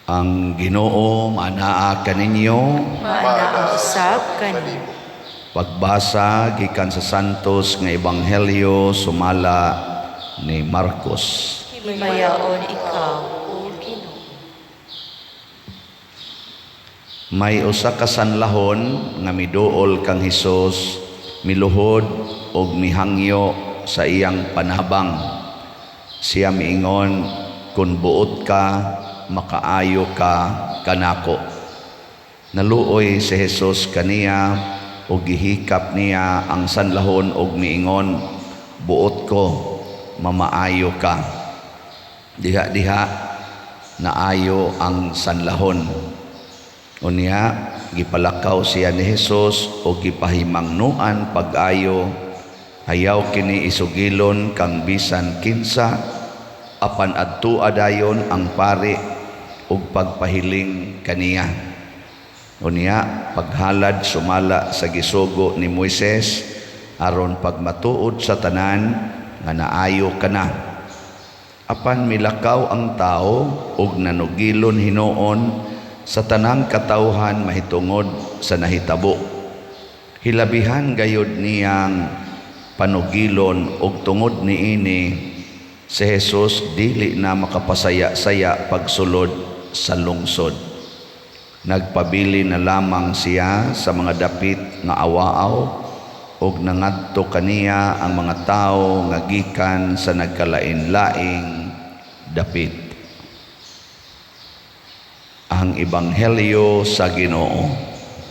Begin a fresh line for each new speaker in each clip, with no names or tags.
Ang Ginoo manaa kaninyo.
Manaa usab kanimo.
Pagbasa gikan sa Santos nga Ebanghelyo sumala ni Marcos.
Himayaon ikaw, O Ginoo.
May usa ka sanlahon nga miduol kang Hesus, miluhod og mihangyo sa iyang panabang. Siya miingon, kun buot ka, makaayo ka kanako. Naluoy si Hesus kaniya ug gihikap niya ang sanlahon ug miingon, buot ko, mamaayo ka. Diha-diha naayo ang sanlahon. Unya gipalakaw siya ni Hesus ug gipahimangnuan pag-ayo, hayaw kini isugilon kang bisan kinsa, apan adtua dayon ang pari ug pagpahiling kaniya. Unya paghalad sumala sa gisugo ni Moises aron pagmatuod sa tanan nga naayo kana. Apan milakaw ang tao ug nanugilon hinuon sa tanang katawhan mahitungod sa nahitabo. Hilabihan gayud niyang panugilon ug tungod niini si Hesus dili na makapasaya-saya pagsulod sa lungsod. Nagpabili na lamang siya sa mga dapit nga awaaw ug nangadto kaniya ang mga tawo nga gikan sa nagkalain-laing dapit. Ang Ebanghelyo sa Ginoo.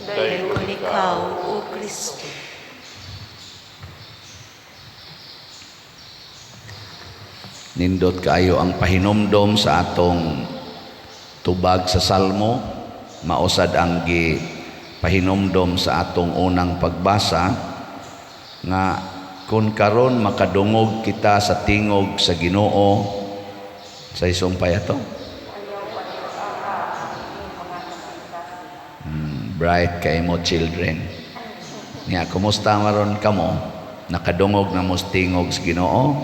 Dayon ikaw, O Kristo.
Nindot kaayo ang pahinumdom sa atong tubag sa Salmo. Mausad ang pahinumdom sa atong unang pagbasa nga kung karon makadungog kita sa tingog sa Ginoo sa isumpay ato. Bright kay mo children. Nya kumusta maron kamo? Nakadungog na mo sa tingog sa Ginoo?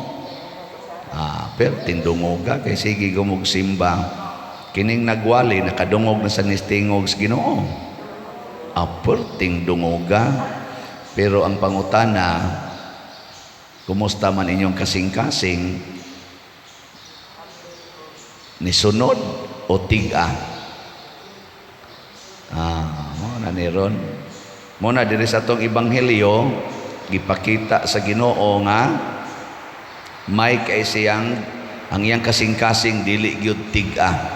Pero tindungog ka kay sige gumug simba. Kining nagwali nakadungog na sa nistingog sa Ginoo. Aperting dungoga. Pero ang pangutana, kumusta man inyong kasing-kasing, nisunod o tiga? Muna ni ron. Muna diri sa atong Ebanghelyo, gipakita sa Ginoo nga may kay siyang ang iyang kasing-kasing dili gyud tiga.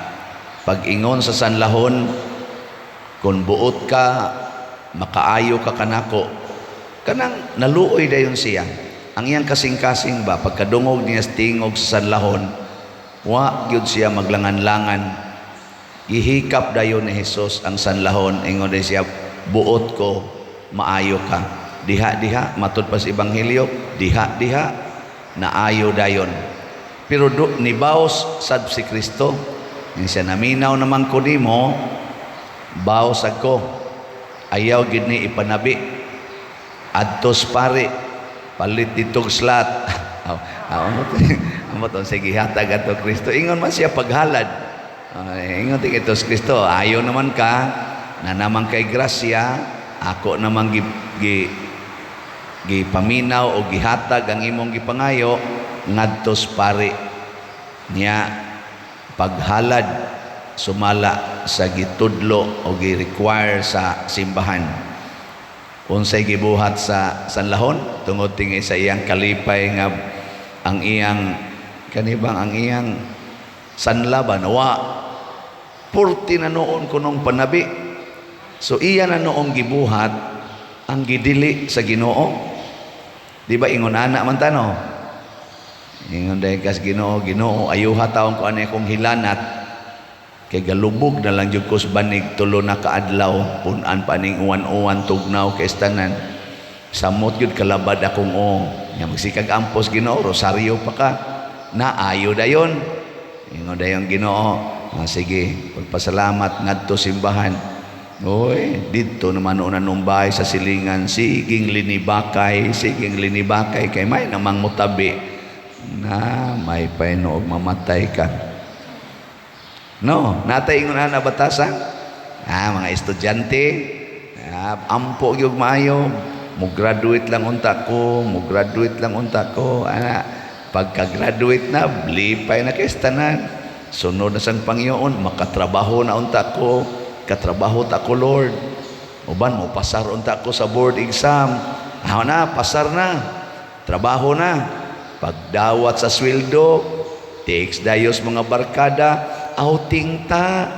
Pag-ingon sa sanlahon, kung buot ka, makaayo ka kanako. Kanang naluoy dayon siya. Ang iyang kasing-kasing ba, pagkadungog niya sa tingog sa sanlahon, wa gyud siya maglangan-langan. Ihikap dayon ni Hesus ang sanlahon, ingon day siya, buot ko, maayo ka. Diha-diha, matud pa sa Ebanghelyo, diha-diha, naayo dayon. Pero nibaos sad si Kristo. Siya naminaw naman ko nimo, baos ako, ayaw gid ni ipanabi, adtos pare, palit ditong slat. Amot sige hatag ato Kristo. Ingon man siya paghalad. Ingon ti ito Kristo, ayaw naman ka, na naman kay grasya, ako naman gipaminaw o gihatag ang imong gipangayo, ngadtos pare niya. Paghalad sumala sa gitudlo o gi-require sa simbahan. Unsay gibuhat sa sanlahon tungod tingay sa iyang kalipay nga ang iyang kanibang ang iyang sanlaban wa purti na noon kunong panabi. So iya na noong gibuhat ang gidili sa Ginoo. Di ba ingon ana man tano? Ingon dahil kas Ginoo, Ginoo, ayuha taong ko anay kong hilanat, kay galubog na lang yung kusbanig tulo na kaadlaw, punan pa ning uwan-uwan tugnaw kay istanan. Samot yun kalabad akong nga magsikag ampos Ginoo, rosaryo pa ka, naayo dayon. Ingon dayon Ginoo, sige, pagpasalamat ngadto simbahan. Oy, dito naman una numbay sa silingan, siging linibakay, kay may namang mutabi. Na may paino og mamatay ka. No, natay ingon ana batasan. Mga estudyante, ampo gyud maayo, mo graduate lang unta ko, ana. Pagka-graduate na, lipay na kay tanan. Sunod na sang Panginoon, makatrabaho na unta ko, katrabaho ta ko Lord. Uban mo pasar unta ko sa board exam. Na, pasar na. Trabaho na. Pagdawat sa sweldo, takes dayos mga barkada, outing ta,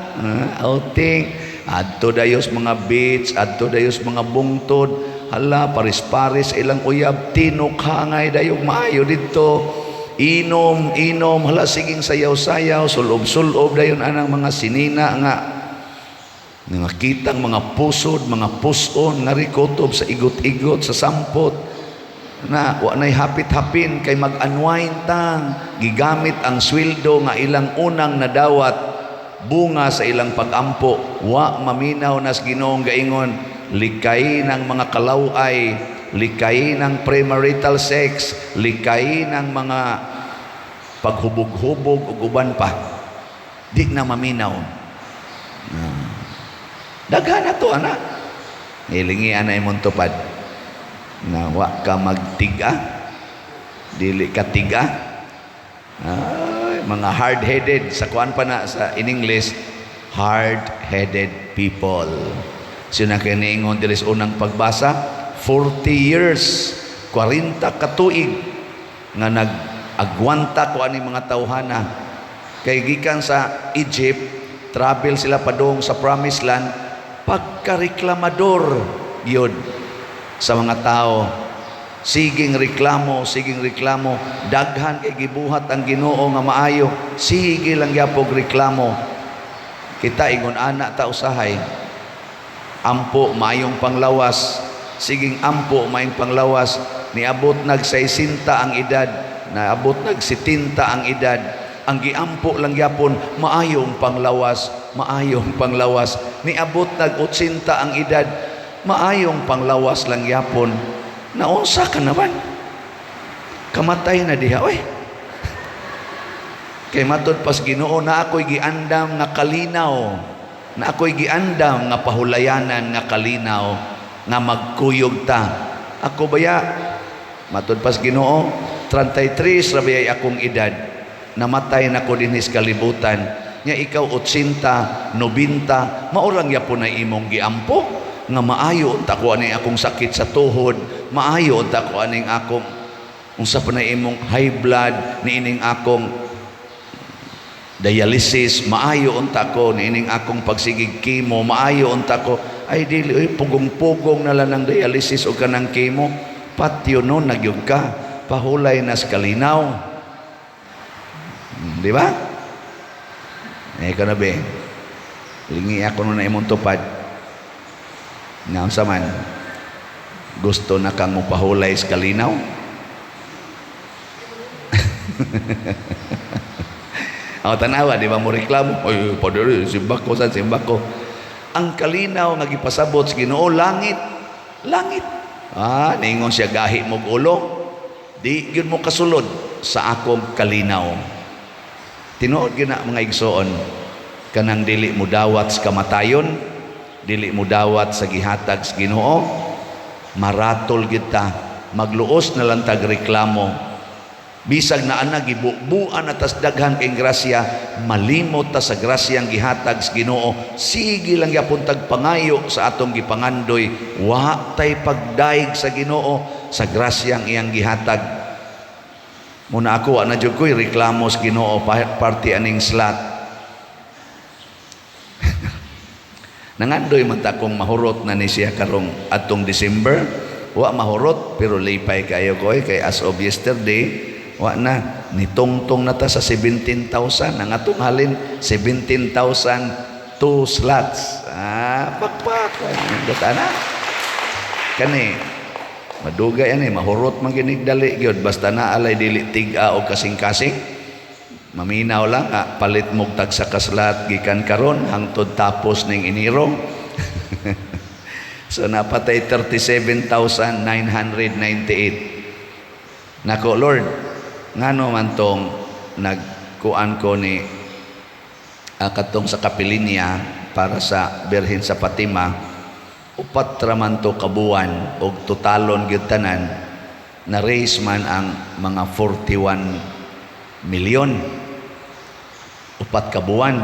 outing. Adto dayos mga beach, adto dayos mga bungtod. Hala, paris-paris ilang uyab, tinukangay dayog maayo dito. Inom, hala siging sayaw-sayaw, sulob-sulob dayon anang mga sinina nga kitang mga pusod, mga puson nga rikotob sa igot-igot, sa sampot na wa nay hapit-hapin kay mag-unwind tang gigamit ang sweldo nga ilang unang nadawat bunga sa ilang pag-ampo. Wa maminaw nas Ginoong gaingon, likay ng mga kalaway, likay ng premarital sex, likay ng mga paghubog-hubog ug uban pa. Di na maminaw. Daghan na to, anak. Ilingi ana imong tupad na wa ka magtiga, dili ka tiga. Mga hard-headed, sa kuan pa na sa in English, hard-headed people. Sino na kiniingon dili sa unang pagbasa, 40 years, 40 katuig nga nag-agwanta ko ani mga tawhana. Kay gikan sa Egypt, travel sila padung sa Promised Land, pagkareklamador yun sa mga tao. Siging reklamo, daghan kay gibuhat ang Ginoo nga maayo, sige lang gyapog reklamo. Kita ingon ana ta usahay, ampo mayong panglawas, siging ampo mayong panglawas, niabot nag 60 ang edad, naabot nag 70 ang edad, ang giampo lang gyapon maayong panglawas, niabot nag 80 ang edad, maayong panglawas lang yapon. Naunsa ka naman, kamatay na diha oy. Kay matod pas Ginoo na ako'y giandam nga kalinaw, na ako'y giandam nga pahulayanan nga kalinaw, nga magkuyog ta. Ako baya matod pas Ginoo 33 rabay akong edad, namatay na ko dinhis kalibutan. Nya ikaw 80, 90, maurang yapon na imong giampo nga maayo unta ko ani akong sakit sa tuhod, maayo unta ko aning akong unsa pa na imong high blood, niining akong dialysis, maayo unta ko, niining akong pagsigig chemo, maayo unta ko. Ay dili oy, pugong-pugong na lang ng dialysis o kanang chemo, patyo no nagyug ka, pahulay na sa kalinaw. Di ba? Ikaw na be, lingi ako na imong tupad nga unsa man gusto na kang mupahulay sa kalinaw. Tanawa, di ba mo reklamo, oy padre simbak ko. Ang kalinaw nga gipasabot sa Ginoo, langit. Ningon siya gahi mog ulo, di gyud mo kasulod sa akong kalinaw. Tinuod gina mga igsoon, kanang dili mo dawat sa kamatayon, dili mo dawat sa gihatag sa Ginoo, maratol kita, magluos na lang tag reklamo. Bisag na ana gibubuan atas daghan kay grasya, malimot ta sa grasyang gihatag sa Ginoo. Sige lang gyapon tag pangayo sa atong gipangandoy, wa tay pagdaig sa Ginoo sa grasyang iyang gihatag. Muna ako, ana jud ko'y reklamo sa Ginoo, party aning slot. Nangandoy man ta kung mahurot na ni siya karong atong December. Wa mahurot, pero lipay kayo ko'y, kay as of yesterday, wa na, nitungtong na ta sa 17,000. Ang atong halin, 17,000 2 slots. Pakpak. Gata na. Kani, madugay yan mahurot man ginigdali gyud basta na alay dili tiga o kasing-kasing. Maminaw lang palit mog tag sa kaslat gikan karon hangtod tapos ning Enero. So napatay 37,998. Nako Lord, ngano man tong nagkuan ko ni katong sa kapilinya para sa Birhen sa Fatima, upat raman to kabuan o totalon gyud tanan na raise man ang mga 41 milyon. Upat kabuan.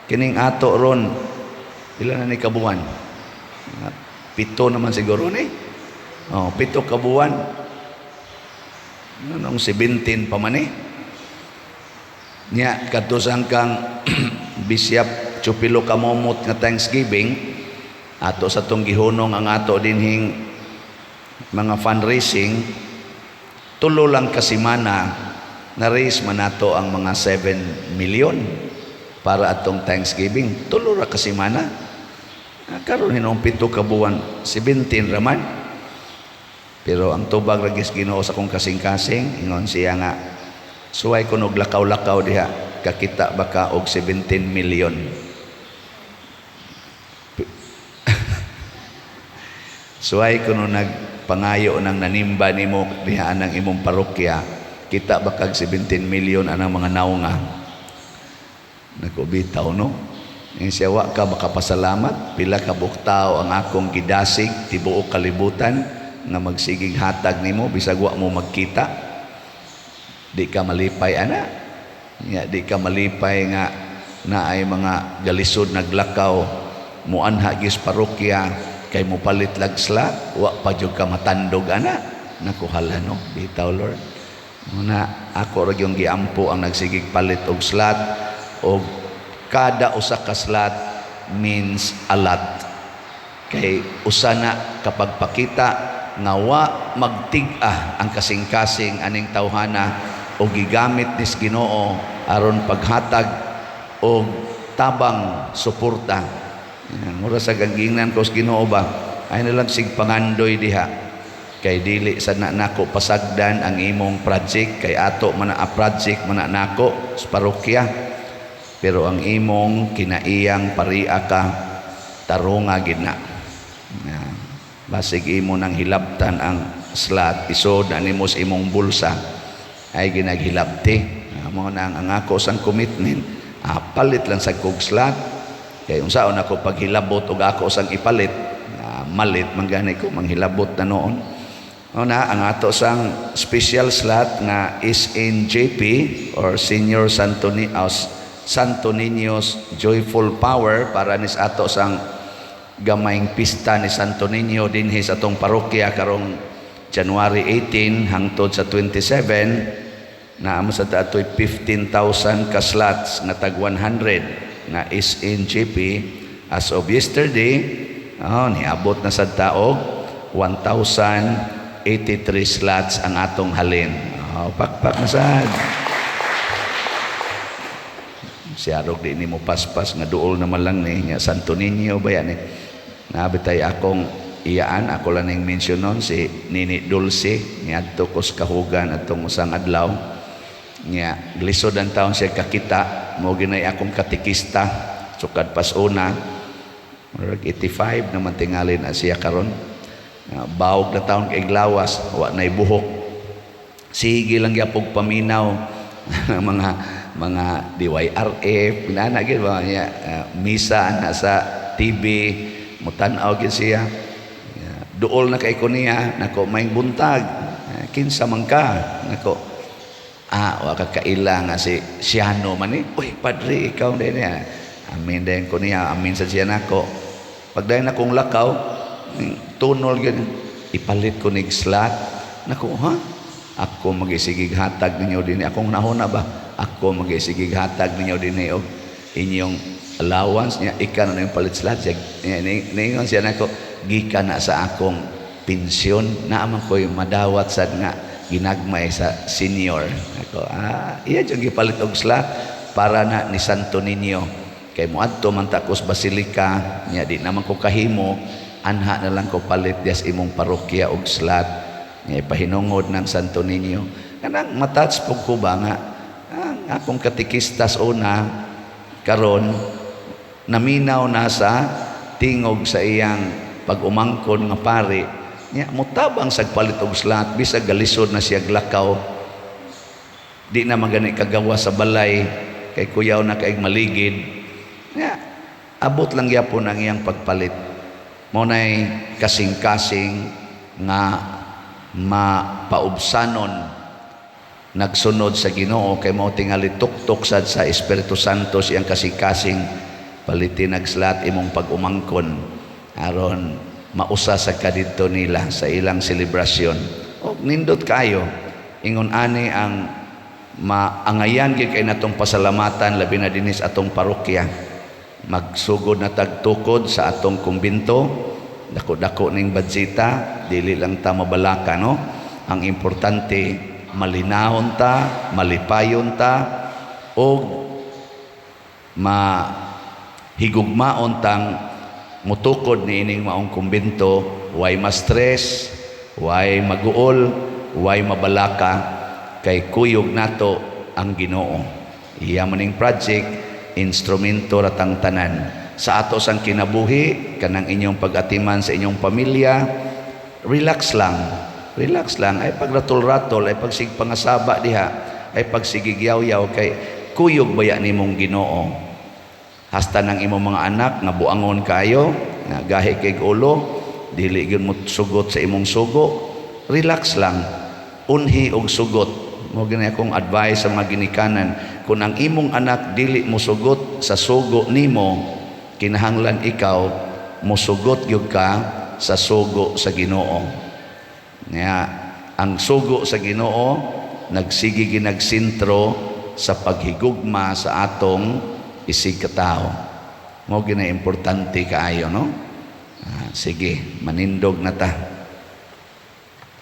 Kining ato ron, ilan na ni kabuan? 7 naman siguro ni. 7 kabuan. Nung 17 pa man eh. Nya katusan kang Bishop Chupilo Kamomot nga Thanksgiving, ato sa tong gihunong ang ato dinhing mga fundraising, tulo lang kasimana na raise man nato ang mga 7 million para atong Thanksgiving. Tulo ra kasimana. Karon hinong 7 ka buwan, 17 raman. Pero ang tubag ra gis Ginoo sa kong kasing-kasing, ingon siya nga, suway ko og lakaw-lakaw diha, kakita baka og 17 million. Suway ko nagpangayo ng nanimba nimo diha anang imong parokya, kita bakag 17 million anang mga naunga. Nakubitaw no? Yung siya, wa ka makapasalamat, pila ka buktaw ang akong gidasig, tibuok kalibutan, nga magsigig hatag nimo, bisag wa mo magkita. Di ka malipay, ana. Di ka malipay nga na ay mga galisod naglakaw, muanha gis parokya, kay mo palit lagsla, wa pa jud ka matandog, ana. Nakuhala no, bitaw Lord. Muna, ako ra yung giampo ang nagsigig palit og slat, og kada usa ka slat means a lot. Kay usa na kapag pakita nga wa magtig-a ang kasing-kasing aning tawhana o gigamit nis Ginoo aron paghatag o tabang suporta. Mura sa gangingnan ko sa Ginoo ba, ay nalang sig pangandoy diha. Kay dili sa nako pasagdan ang imong project, kay ato man a project man nako sa parokya. Pero ang imong kinaiyang paria ka, tarunga gid na. Basig imo nang hilabtan ang slot, isod na nimo sa imong bulsa, ay ginaghilabti. Mo na ang ako sang commitment, palit lang sa kog slot. Kay unsaon ako paghilabot og ako sang ipalit, malit man gani ko manghilabot na noon. Na ang ato sang special slot na SNJP or Senior Santo Niño's Joyful Power para nis ato sang gamayng pista ni Santo Niño dinhi sa atong parokya karong January 18 hangtod sa 27, na amo sa datoy 15,000 ka slots nga tag 100 na SNJP. As of yesterday, niabot na sa taog 1,083 slots ang atong halin. Pakpak na sad. Siyarog di ni mo paspas nga duol naman lang ni nga Santo Niño ba yan eh. Nabitay akong iyaan, ako lang yung mention nun, si Nini Dulce, niadto ko sa kahugan atong usang adlaw. Nga, glisod ang taon siya kakita, mo ginay akong katikista, sukad pas una, 85 naman tingalin na siya karon. Bawog na taon kay Glawas, wa na'y buhok. Sige lang yapog paminaw, mga DYRF, pinanagin ba niya, misa na sa TV, mutanaw gid siya. Duol na kay ko niya, nako may buntag, kinsa man ka, nako, wa ka kaila nga si Siano man eh, uy, padre, ikaw din niya. Amin din ko niya, amin sa siya nako. Pagdayon na kong lakaw, tunol yun, ipalit ko nig slot, nako, ha? Ako magisigig hatag ninyo din, akong nahuna ba? Ako magisigig hatag ninyo din og inyong allowance niya, ikan na yung palit slot siya. Ningon siya nako, gikan na sa akong pensyon, naaman ko'y madawat sad nga ginagmay sa senior. Ako, iya dyan gipalit og slot para na ni Santo Niño. Kay muadto man takos Basilica, niya di naman ko kahimo, anha na lang ko palit dias imong parokya og slot. Niya ipahinungod ng Santo Niño. Kanang matats po ko ba nga, ang akong katikistas una, karon naminaw na sa tingog sa iyang pag-umangkon nga pari, niya mutabang sagpalit og slot, bisag galisod na siya glakaw, di na magani kagawa sa balay, kay kuyaw na kaig maligid. Nga, abot lang yapon ang iyang pagpalit. Munay kasing-kasing nga mapaubsanon nagsunod sa Ginoo kay mao tingali tuktok sad sa Espiritu Santo siyang kasing-kasing palitin nagslat imong pag-umangkon aron mausa sa kadito nila sa ilang selebrasyon. O nindot kayo ingon ani ang maangayan gyud kay natong pasalamatan labi na dinis atong parokya. Magsugod na tagtukod sa atong kumbinto, dako-dako ning badsita, dili lang ta mabalaka, no? Ang importante malinahon ta, malipayon ta, o mahigugmaon tang mutukod ni ining maong kumbinto, way ma-stress, way maguol, way mabalaka, kay kuyog nato ang Ginoo. Iya maning project, instrumento ratang tanan sa ato sang kinabuhi, kanang inyong pag-atiman sa inyong pamilya. Relax lang ay pagratol-ratol, ay pagsigpangasaba diha, ay pagsigigyaw-yaw, kay kuyog baya nimong Ginoo. Hasta ng imong mga anak nga buangon kayo, nga gahi kay ulo, dili gyud mo sugot sa imong sugo. Relax lang, unhi og sugot. Mo gani akong advice sa mga ginikanan, kung ang imong anak dili mo sugot sa sugo nimo, kinahanglan ikaw mosugot gyud ka sa sugo sa Ginoo. Nga ang sugo sa Ginoo nagsigi ginagsintro sa paghigugma sa atong isig katao. Mo gina importante kaayo, no? Sige, manindog na ta.